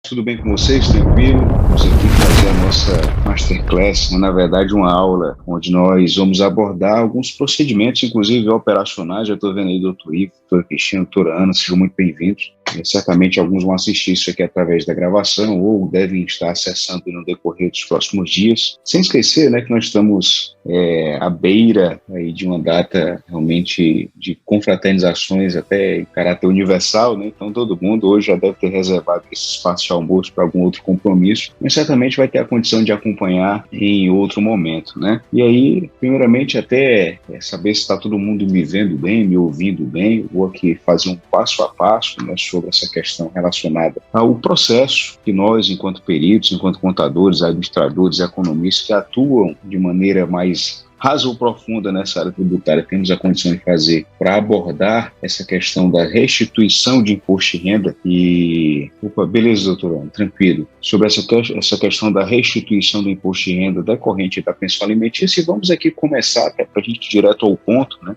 Tudo bem com vocês? Tranquilo? Vamos aqui fazer a nossa masterclass, na verdade uma aula onde nós vamos abordar alguns procedimentos, inclusive operacionais. Já estou vendo aí doutor Ivo, doutor Cristiano, doutora Ana, sejam muito bem-vindos. Certamente alguns vão assistir isso aqui através da gravação ou devem estar acessando no decorrer dos próximos dias. Sem esquecer, né, que nós estamos à beira aí de uma data realmente de confraternizações até em caráter universal, né? Então todo mundo hoje já deve ter reservado esse espaço de almoço para algum outro compromisso, mas certamente vai ter a condição de acompanhar em outro momento, né? E aí, primeiramente, até saber se está todo mundo me vendo bem, me ouvindo bem. Eu vou aqui fazer um passo a passo, né, sobre essa questão relacionada ao processo que nós, enquanto peritos, enquanto contadores, administradores, economistas que atuam de maneira mais rasa ou profunda nessa área tributária, temos a condição de fazer para abordar essa questão da restituição de imposto de renda. E, beleza, doutor Ana, tranquilo, sobre essa questão da restituição do imposto de renda decorrente da pensão alimentícia, e vamos aqui começar, até para a gente ir direto ao ponto, né?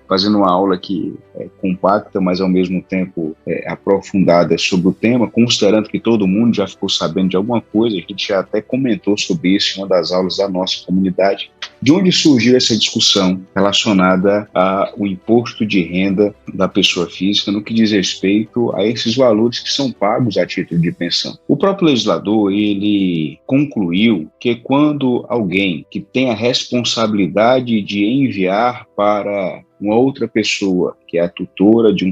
Fazendo uma aula que é compacta, mas ao mesmo tempo aprofundada sobre o tema, considerando que todo mundo já ficou sabendo de alguma coisa. A gente já até comentou sobre isso em uma das aulas da nossa comunidade. De onde surgiu essa discussão relacionada ao imposto de renda da pessoa física no que diz respeito a esses valores que são pagos a título de pensão? O próprio legislador, ele concluiu que quando alguém que tem a responsabilidade de enviar para uma outra pessoa, que é a tutora de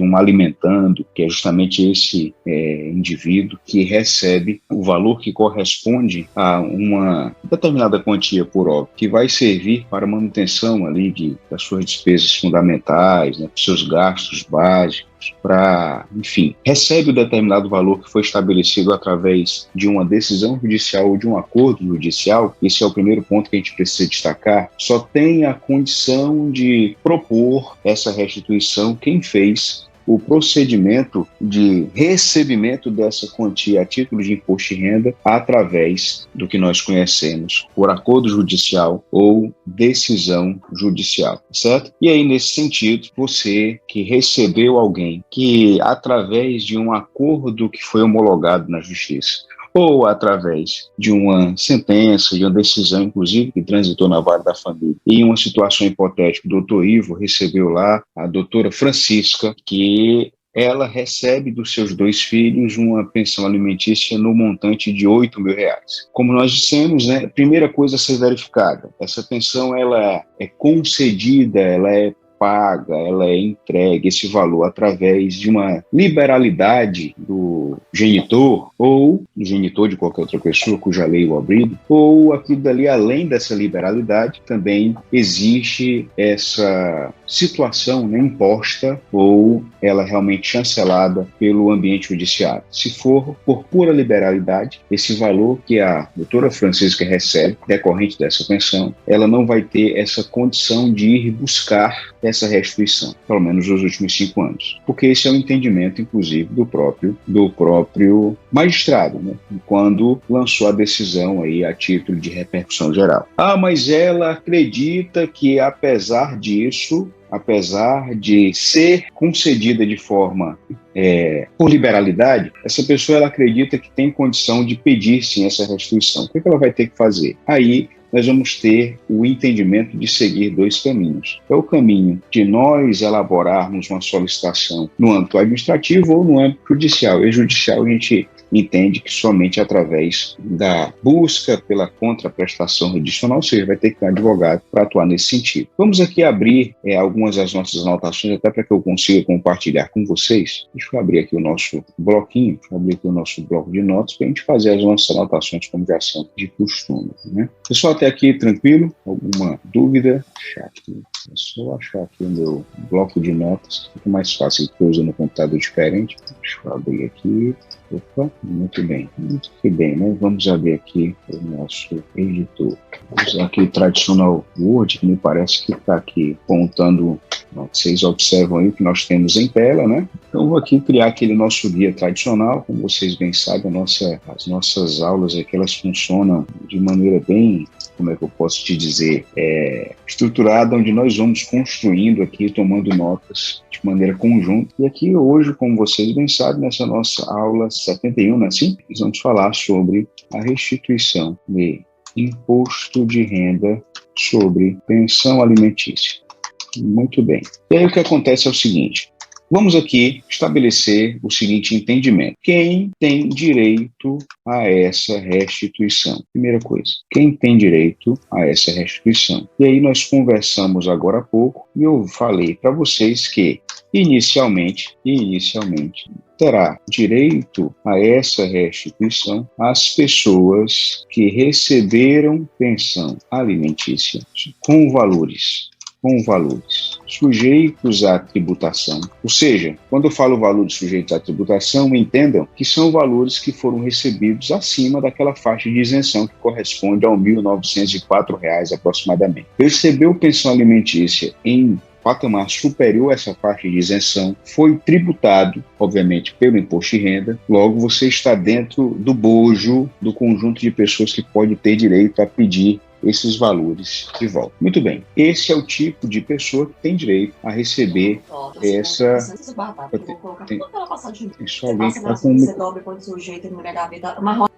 um alimentando, que é justamente esse indivíduo que recebe o valor que corresponde a uma determinada quantia por hora, que vai servir para a manutenção ali das suas despesas fundamentais, né, dos seus gastos básicos, enfim, recebe o determinado valor que foi estabelecido através de uma decisão judicial ou de um acordo judicial. Esse é o primeiro ponto que a gente precisa destacar. Só tem a condição de propor essa restituição quem fez o procedimento de recebimento dessa quantia a título de imposto de renda através do que nós conhecemos por acordo judicial ou decisão judicial, certo? E aí, nesse sentido, você que recebeu alguém que, através de um acordo que foi homologado na justiça, ou através de uma sentença, de uma decisão, inclusive, que transitou na vara da família. E em uma situação hipotética, o doutor Ivo recebeu lá a doutora Francisca, que ela recebe dos seus 2 filhos uma pensão alimentícia no montante de R$8.000. Como nós dissemos, né, a primeira coisa a ser verificada, essa pensão ela é concedida, ela é paga, ela é entregue, esse valor, através de uma liberalidade do genitor ou do genitor de qualquer outra pessoa cuja lei o abriga, ou aquilo dali, além dessa liberalidade, também existe essa situação, né, imposta ou ela realmente chancelada pelo ambiente judiciário. Se for por pura liberalidade, esse valor que a doutora Francisca recebe, decorrente dessa pensão, ela não vai ter essa condição de ir buscar essa restituição, pelo menos nos últimos 5 anos. Porque esse é o entendimento, inclusive, do próprio magistrado, né, quando lançou a decisão aí a título de repercussão geral. Mas ela acredita que, apesar disso, apesar de ser concedida de forma por liberalidade, essa pessoa ela acredita que tem condição de pedir sim essa restituição. O que ela vai ter que fazer? Aí nós vamos ter o entendimento de seguir 2 caminhos. É o caminho de nós elaborarmos uma solicitação no âmbito administrativo ou no âmbito judicial. E judicial a gente entende que somente através da busca pela contraprestação judicional, ou seja, vai ter que ter um advogado para atuar nesse sentido. Vamos aqui abrir algumas das nossas anotações, até para que eu consiga compartilhar com vocês. Deixa eu abrir aqui o nosso bloquinho, deixa eu abrir aqui o nosso bloco de notas, para a gente fazer as nossas anotações como já são de costume, né? Pessoal, até aqui tranquilo? Alguma dúvida? É só achar aqui o meu bloco de notas, que fica mais fácil, que eu uso no computador diferente. Deixa eu abrir aqui. Opa, muito bem, né? Vamos abrir aqui o nosso editor. Vamos usar aqui o tradicional Word, que me parece que está aqui contando. Vocês observam aí o que nós temos em tela, né? Então, vou aqui criar aquele nosso guia tradicional. Como vocês bem sabem, as nossas aulas aqui, elas funcionam de maneira bem, como é que eu posso te dizer, estruturada, onde nós vamos construindo aqui, tomando notas de maneira conjunta. E aqui hoje, como vocês bem sabem, nessa nossa aula 71, né, assim, nós vamos falar sobre a restituição de imposto de renda sobre pensão alimentícia. Muito bem. E aí o que acontece é o seguinte: vamos aqui estabelecer o seguinte entendimento. Quem tem direito a essa restituição? Primeira coisa, quem tem direito a essa restituição? E aí nós conversamos agora há pouco e eu falei para vocês que, inicialmente, terá direito a essa restituição as pessoas que receberam pensão alimentícia com valores sujeitos à tributação. Ou seja, quando eu falo valores sujeitos à tributação, entendam que são valores que foram recebidos acima daquela faixa de isenção que corresponde a R$ 1.904 aproximadamente. Recebeu pensão alimentícia em patamar superior a essa faixa de isenção, foi tributado, obviamente, pelo imposto de renda, logo você está dentro do bojo do conjunto de pessoas que pode ter direito a pedir esses valores de volta. Muito bem, esse é o tipo de pessoa que tem direito a receber essa... Tem só alguém que está com...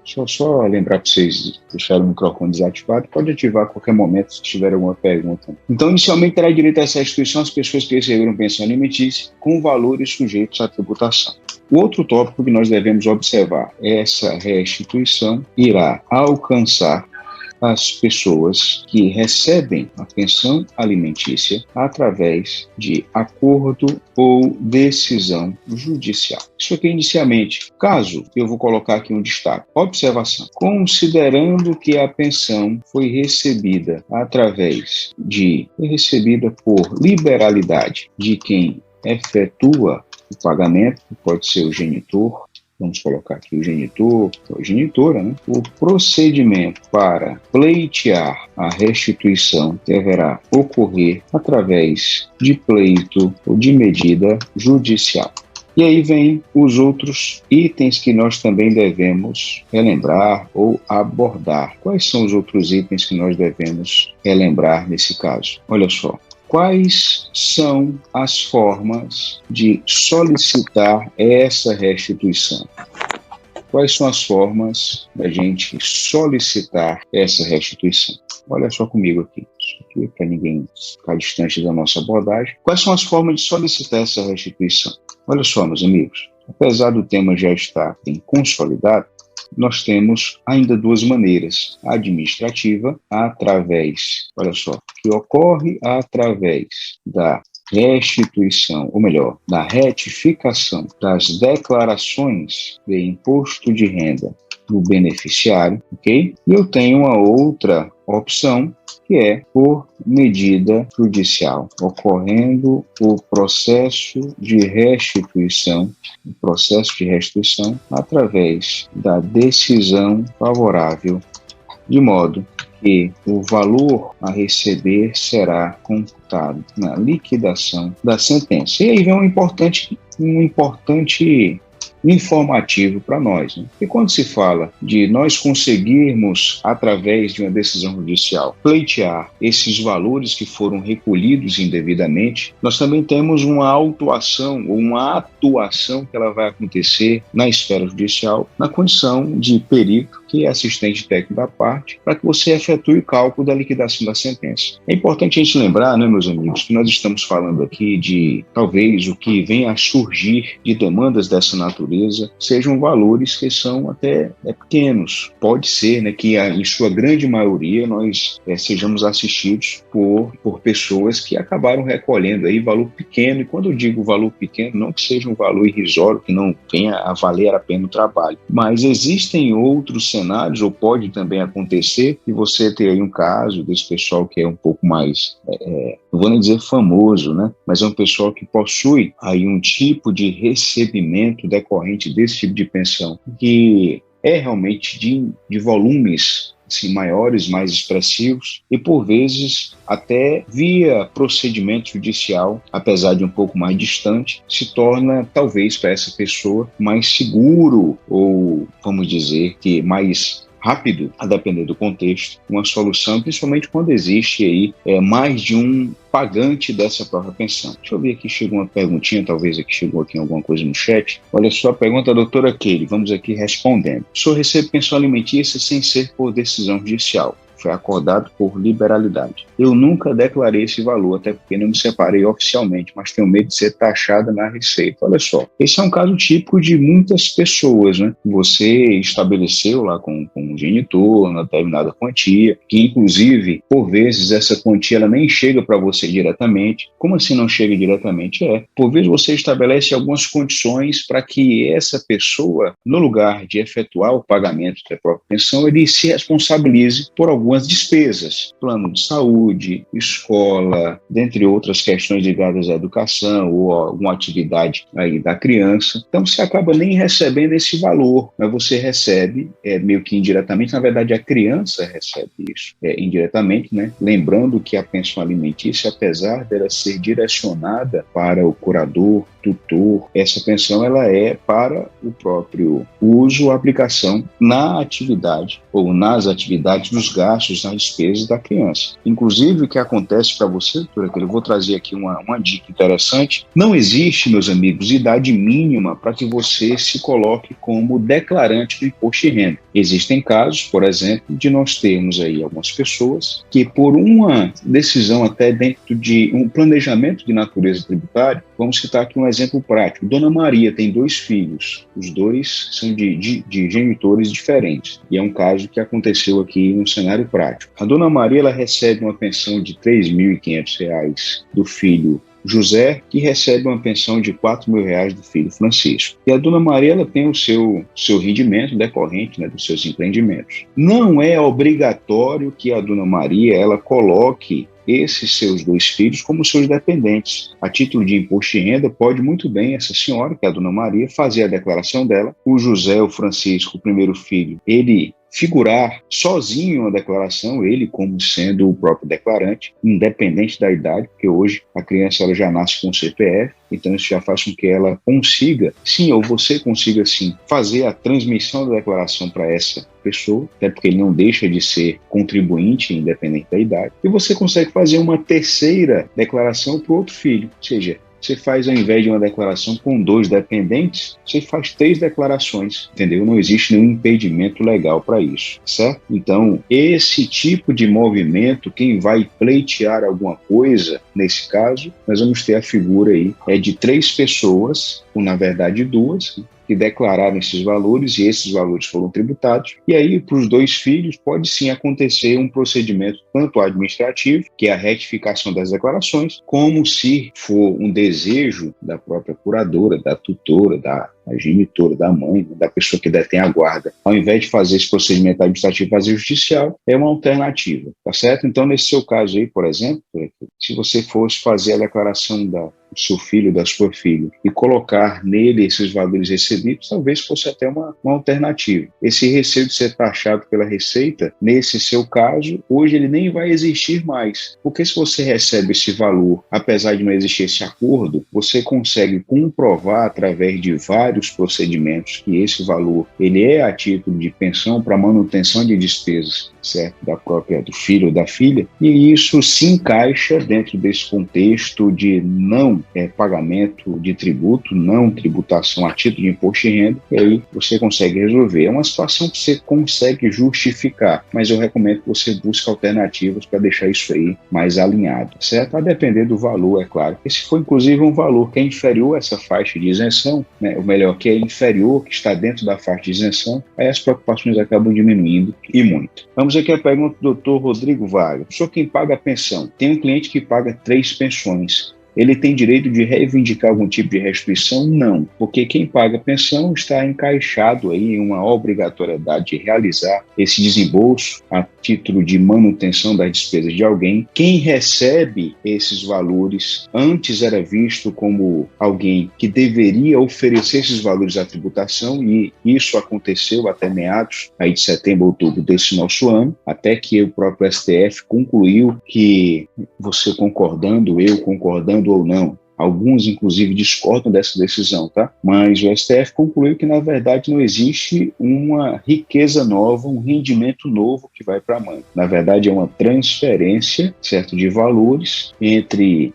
Só lembrar para vocês deixarem o microfone desativado, pode ativar a qualquer momento se tiver alguma pergunta. Então, inicialmente, terá direito a essa restituição as pessoas que receberam pensão alimentícia com valores sujeitos à tributação. O outro tópico que nós devemos observar, essa restituição irá alcançar as pessoas que recebem a pensão alimentícia através de acordo ou decisão judicial. Isso aqui inicialmente. Caso, eu vou colocar aqui um destaque. Observação. Considerando que a pensão foi recebida por liberalidade de quem efetua o pagamento, que pode ser o genitor, vamos colocar aqui o genitor, ou a genitora, né? O procedimento para pleitear a restituição deverá ocorrer através de pleito ou de medida judicial. E aí vem os outros itens que nós também devemos relembrar ou abordar. Quais são os outros itens que nós devemos relembrar nesse caso? Olha só. Quais são as formas de solicitar essa restituição? Quais são as formas da gente solicitar essa restituição? Olha só comigo aqui, isso aqui para ninguém ficar distante da nossa abordagem. Quais são as formas de solicitar essa restituição? Olha só, meus amigos, apesar do tema já estar bem consolidado, nós temos ainda duas maneiras. A administrativa, que ocorre através da restituição, ou melhor, da retificação das declarações de imposto de renda do beneficiário, ok? E eu tenho uma outra opção, que é por medida judicial, ocorrendo o processo de restituição através da decisão favorável, de modo que o valor a receber será computado na liquidação da sentença. E aí vem um importante informativo para nós, né? E quando se fala de nós conseguirmos, através de uma decisão judicial, pleitear esses valores que foram recolhidos indevidamente, nós também temos uma autuação ou uma atuação que ela vai acontecer na esfera judicial, na condição de perito, que é assistente técnico da parte, para que você efetue o cálculo da liquidação da sentença. É importante a gente lembrar, né, meus amigos, que nós estamos falando aqui de, talvez, o que venha a surgir de demandas dessa natureza sejam valores que são até pequenos. Pode ser, né, que em sua grande maioria nós sejamos assistidos por pessoas que acabaram recolhendo aí valor pequeno, e quando eu digo valor pequeno, não que seja um valor irrisório, que não venha a valer a pena o trabalho, mas existem outros cenários, ou pode também acontecer, que você ter aí um caso desse pessoal que é um pouco mais, não vou nem dizer famoso, né? Mas é um pessoal que possui aí um tipo de recebimento decorrente desse tipo de pensão, que é realmente de volumes assim, maiores, mais expressivos, e por vezes até via procedimento judicial, apesar de um pouco mais distante, se torna talvez para essa pessoa mais seguro ou, vamos dizer, que mais rápido, a depender do contexto, uma solução, principalmente quando existe aí mais de um pagante dessa própria pensão. Deixa eu ver aqui, chegou uma perguntinha, talvez aqui chegou aqui alguma coisa no chat. Olha só a pergunta, doutora Keile, vamos aqui respondendo. O senhor recebe pensão alimentícia sem ser por decisão judicial. Foi acordado por liberalidade. Eu nunca declarei esse valor, até porque não me separei oficialmente, mas tenho medo de ser taxada na Receita. Olha só, esse é um caso típico de muitas pessoas, né? Você estabeleceu lá com o genitor uma determinada quantia, que inclusive, por vezes, essa quantia ela nem chega para você diretamente. Como assim não chega diretamente? Por vezes você estabelece algumas condições para que essa pessoa, no lugar de efetuar o pagamento da própria pensão, ele se responsabilize por algumas despesas, plano de saúde, escola, dentre outras questões ligadas à educação ou a alguma atividade aí da criança. Então você acaba nem recebendo esse valor, mas você recebe meio que indiretamente, na verdade a criança recebe isso indiretamente, né? Lembrando que a pensão alimentícia, apesar dela ser direcionada para o curador, tutor, essa pensão ela é para o próprio uso, aplicação na atividade ou nas atividades dos gastos, nas despesas da criança. Inclusive, o que acontece para você, doutora, eu vou trazer aqui uma dica interessante, não existe, meus amigos, idade mínima para que você se coloque como declarante do imposto de renda. Existem casos, por exemplo, de nós termos aí algumas pessoas que por uma decisão até dentro de um planejamento de natureza tributária, vamos citar aqui um exemplo prático. Dona Maria tem 2 filhos, os 2 são de genitores diferentes, e é um caso que aconteceu aqui no cenário prático. A Dona Maria ela recebe uma pensão de R$ 3.500 do filho José, que recebe uma pensão de R$ 4.000 do filho Francisco. E a Dona Maria ela tem o seu rendimento decorrente, né, dos seus empreendimentos. Não é obrigatório que a Dona Maria ela coloque esses seus 2 filhos como seus dependentes. A título de imposto de renda, pode muito bem essa senhora, que é a Dona Maria, fazer a declaração dela. O José, o Francisco, o primeiro filho, ele figurar sozinho uma declaração, ele como sendo o próprio declarante, independente da idade, porque hoje a criança ela já nasce com CPF, então isso já faz com que ela consiga, sim, ou você consiga sim, fazer a transmissão da declaração para essa pessoa, até porque ele não deixa de ser contribuinte, independente da idade, e você consegue fazer uma terceira declaração para o outro filho, ou seja, você faz, ao invés de uma declaração com 2 dependentes, você faz 3 declarações, entendeu? Não existe nenhum impedimento legal para isso, certo? Então, esse tipo de movimento, quem vai pleitear alguma coisa, nesse caso, nós vamos ter a figura aí, de 3 pessoas, ou na verdade 2, que declararam esses valores e esses valores foram tributados. E aí, para os 2 filhos, pode sim acontecer um procedimento tanto administrativo, que é a retificação das declarações, como se for um desejo da própria curadora, da tutora, da genitora, da mãe, da pessoa que detém a guarda. Ao invés de fazer esse procedimento administrativo, fazer judicial, é uma alternativa, tá certo? Então, nesse seu caso aí, por exemplo, se você fosse fazer a declaração do seu filho, da sua filha, e colocar nele esses valores recebidos, talvez fosse até uma alternativa. Esse receio de ser taxado pela Receita, nesse seu caso, hoje ele nem vai existir mais, porque se você recebe esse valor, apesar de não existir esse acordo, você consegue comprovar através de vários procedimentos que esse valor ele é a título de pensão para manutenção de despesas, certo? Do filho ou da filha, e isso se encaixa dentro desse contexto de não pagamento de tributo, não tributação a título de imposto de renda, e aí você consegue resolver. É uma situação que você consegue justificar, mas eu recomendo que você busque alternativas para deixar isso aí mais alinhado, certo? A depender do valor, é claro. E se for inclusive um valor que é inferior a essa faixa de isenção, né, ou melhor, que é inferior, que está dentro da faixa de isenção, aí as preocupações acabam diminuindo e muito. Vamos aqui à pergunta do Dr. Rodrigo Vargas. Sou quem paga a pensão. Tem um cliente que paga 3 pensões. Ele tem direito de reivindicar algum tipo de restituição? Não, porque quem paga a pensão está encaixado aí em uma obrigatoriedade de realizar esse desembolso título de manutenção das despesas de alguém. Quem recebe esses valores antes era visto como alguém que deveria oferecer esses valores à tributação, e isso aconteceu até meados aí de setembro, outubro desse nosso ano, até que o próprio STF concluiu que você concordando, eu concordando ou não, alguns, inclusive, discordam dessa decisão, tá? Mas o STF concluiu que, na verdade, não existe uma riqueza nova, um rendimento novo que vai para a mãe. Na verdade, é uma transferência, certo, de valores entre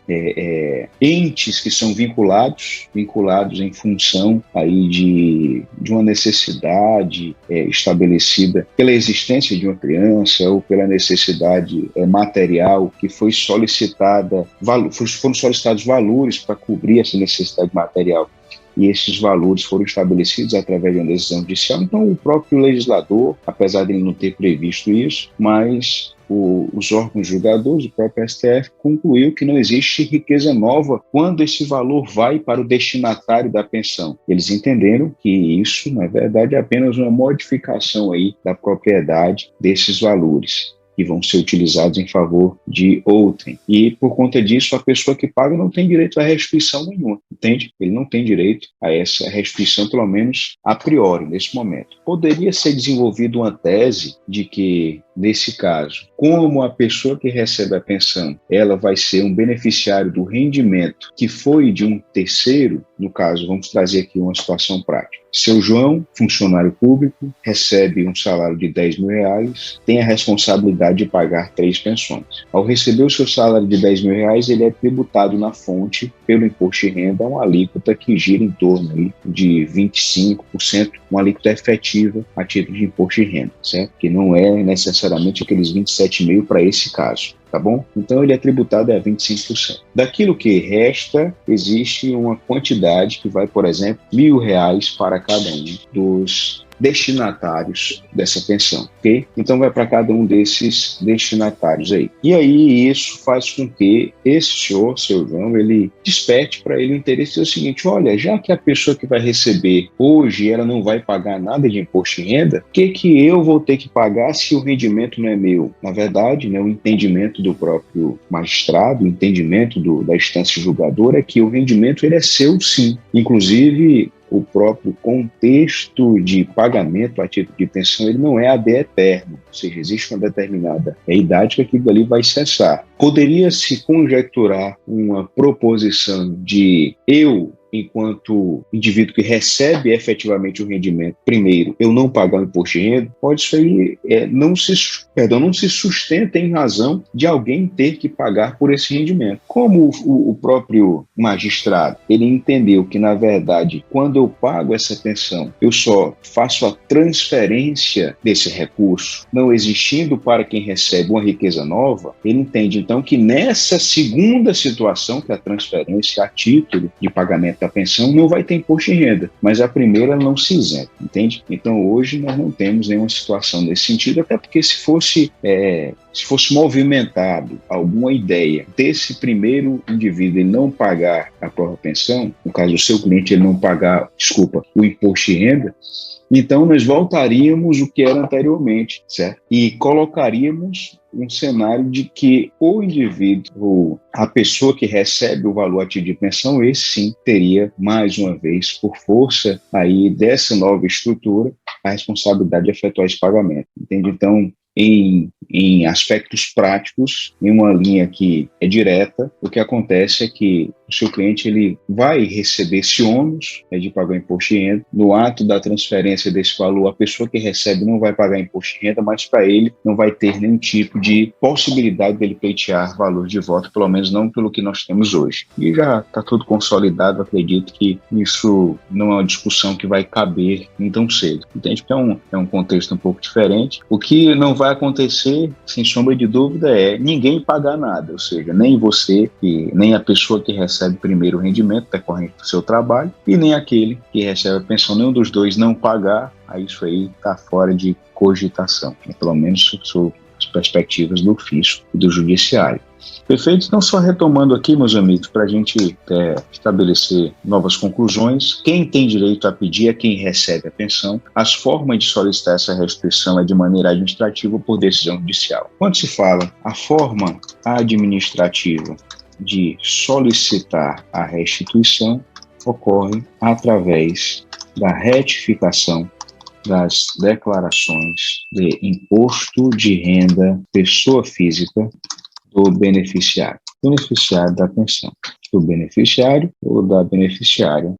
entes que são vinculados em função aí de uma necessidade estabelecida pela existência de uma criança ou pela necessidade material que foi solicitada, foram solicitados valores para cobrir essa necessidade material, e esses valores foram estabelecidos através de uma decisão judicial. Então, o próprio legislador, apesar de ele não ter previsto isso, mas os órgãos julgadores, o próprio STF, concluiu que não existe riqueza nova quando esse valor vai para o destinatário da pensão. Eles entenderam que isso, na verdade, é apenas uma modificação aí da propriedade desses valores, que vão ser utilizados em favor de outrem. E, por conta disso, a pessoa que paga não tem direito a restituição nenhuma, entende? Ele não tem direito a essa restituição, pelo menos a priori, nesse momento. Poderia ser desenvolvida uma tese de que, nesse caso, como a pessoa que recebe a pensão, ela vai ser um beneficiário do rendimento que foi de um terceiro, no caso, vamos trazer aqui uma situação prática. Seu João, funcionário público, recebe um salário de R$10 mil, tem a responsabilidade de pagar 3 pensões. Ao receber o seu salário de R$10 mil, ele é tributado na fonte pelo imposto de renda, uma alíquota que gira em torno aí de 25%, uma alíquota efetiva a título de imposto de renda, certo? Que não é necessariamente aqueles 27 mil para esse caso. Tá bom? Então ele é tributado a 25%. Daquilo que resta, existe uma quantidade que vai, por exemplo, R$1.000 para cada um dos destinatários dessa pensão, ok? Então vai para cada um desses destinatários aí. E aí isso faz com que esse senhor, seu João, ele desperte para ele o interesse do seguinte: olha, já que a pessoa que vai receber hoje, ela não vai pagar nada de imposto de renda, o que eu vou ter que pagar se o rendimento não é meu? Na verdade, né, o entendimento do próprio magistrado, o entendimento da instância julgadora é que o rendimento ele é seu sim. Inclusive, o próprio contexto de pagamento a título de pensão, ele não é ad eterno, ou seja, existe uma determinada idade que aquilo ali vai cessar. Poderia-se conjecturar uma proposição de eu, enquanto indivíduo que recebe efetivamente o rendimento, primeiro, eu não pagar o imposto de renda, pode isso aí não se sustenta em razão de alguém ter que pagar por esse rendimento. Como o próprio magistrado, ele entendeu que, na verdade, quando eu pago essa pensão, eu só faço a transferência desse recurso, não existindo para quem recebe uma riqueza nova, ele entende, então, que nessa segunda situação, que é a transferência a título de pagamento da pensão, não vai ter imposto de renda, mas a primeira não se isenta, entende? Então hoje nós não temos nenhuma situação nesse sentido, até porque se fosse movimentado alguma ideia desse primeiro indivíduo ele não pagar a própria pensão, no caso do seu cliente ele não pagar, o imposto de renda, então nós voltaríamos o que era anteriormente, certo? E colocaríamos um cenário de que o indivíduo, a pessoa que recebe o valor a título de pensão, esse sim teria, mais uma vez, por força aí dessa nova estrutura, a responsabilidade de efetuar esse pagamento, entende? Então, em aspectos práticos, em uma linha que é direta, o que acontece é que o seu cliente ele vai receber esse ônus de pagar imposto de renda. No ato da transferência desse valor, a pessoa que recebe não vai pagar imposto de renda, mas para ele não vai ter nenhum tipo de possibilidade dele pleitear valor de volta, pelo menos não pelo que nós temos hoje. E já está tudo consolidado, acredito que isso não é uma discussão que vai caber nem tão cedo. Entende? Então é um contexto um pouco diferente. O que não vai acontecer, sem sombra de dúvida, é ninguém pagar nada, ou seja, nem você, nem a pessoa que recebe primeiro o rendimento decorrente do seu trabalho, e nem aquele que recebe a pensão, nenhum dos dois não pagar, aí isso aí está fora de cogitação, pelo menos sob as perspectivas do fisco e do judiciário. Perfeito. Então, só retomando aqui, meus amigos, para a gente estabelecer novas conclusões, quem tem direito a pedir é quem recebe a pensão. As formas de solicitar essa restituição é de maneira administrativa ou por decisão judicial. Quando se fala a forma administrativa de solicitar a restituição, ocorre através da retificação das declarações de imposto de renda pessoa física do beneficiário da pensão, do beneficiário ou da beneficiária